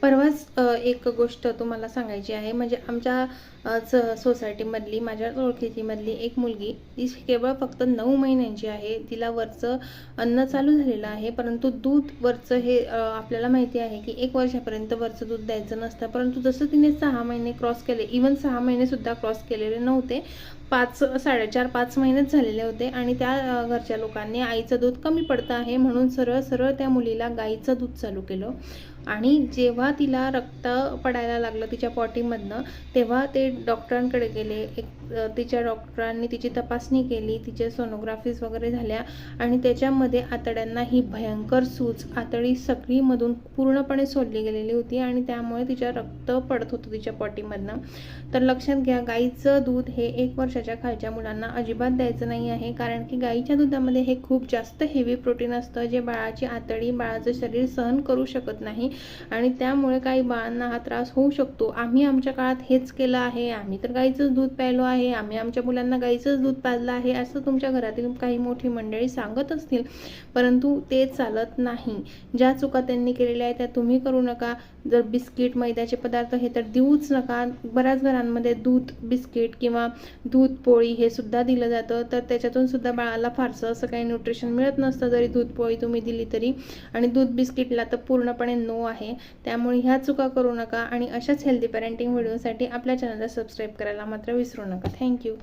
परवाच एक गोष्ट तुम्हाला सांगायची आहे. म्हणजे आमच्या सोसायटीमधली, माझ्या ओळखीची एक मुलगी, ती केवळ फक्त 9 महिन्यांची आहे. तिला वरचं अन्न चालू झालेलं आहे, परंतु दूध वरचं हे आपल्याला माहिती आहे की 1 वर्षापर्यंत वरचं दूध द्यायचं नसतं. परंतु जसं तिने 6 महिने क्रॉस केले, इव्हन 6 महिनेसुद्धा क्रॉस केलेले नव्हते, 4.5 महिनेच झालेले होते आणि त्या घरच्या लोकांनी आईचं दूध कमी पडतं आहे म्हणून सरळ सरळ त्या मुलीला गाईचं दूध चालू केलं. आणि जेव्हा तिला रक्त पडायला लागलं तिच्या पॉटीमधनं, तेव्हा ते डॉक्टरांकडे गेले. तिच्या डॉक्टरांनी तिची तपासणी केली, तिचे सोनोग्राफीज वगैरे झाल्या आणि त्याच्यामध्ये आतड्यांना ही भयंकर सूज, आतडी सगळी मधून पूर्णपणे सोडली गेलेली होती आणि त्यामुळे तिच्या रक्त पडत होतं तिच्या पॉटीमधनं. तर लक्षात घ्या, गाईचं दूध हे 1 वर्षाच्या खालच्या मुलांना अजिबात द्यायचं नाही आहे, कारण की गाईच्या दुधामध्ये हे खूप जास्त हेवी प्रोटीन असतं, जे बाळाची आतडी, बाळाचं शरीर सहन करू शकत नाही आणि त्यामुळे काही बाळांना हा त्रास होऊ शकतो. आम्ही आमच्या काळात हेच केलं आहे, आम्ही तर गाईचंच दूध प्यायलो आहे, आम्ही आमच्या मुलांना गाईचंच दूध पाजलं आहे, असं तुमच्या घरातील काही मोठी मंडळी सांगत असतील, परंतु ते चालत नाही. ज्या चुका त्यांनी केलेल्या आहेत त्या तुम्ही करू नका. जर बिस्किट, मैद्याचे पदार्थ हे तर देऊच नका. बऱ्याच घरांमध्ये दूध बिस्किट किंवा दूध पोळी हे सुद्धा दिलं जातं, तर त्याच्यातून सुद्धा बाळाला फारसं असं काही न्यूट्रिशन मिळत नसतं जरी दूध पोळी तुम्ही दिली तरी. आणि दूध बिस्किटला तर पूर्णपणे नो आहे. त्यामुळे ह्या चुका करू नका आणि अशाच हेल्दी पॅरेंटिंग व्हिडिओसाठी आपल्या चॅनलला सबस्क्राईब करायला मात्र विसरू नका. थँक्यू.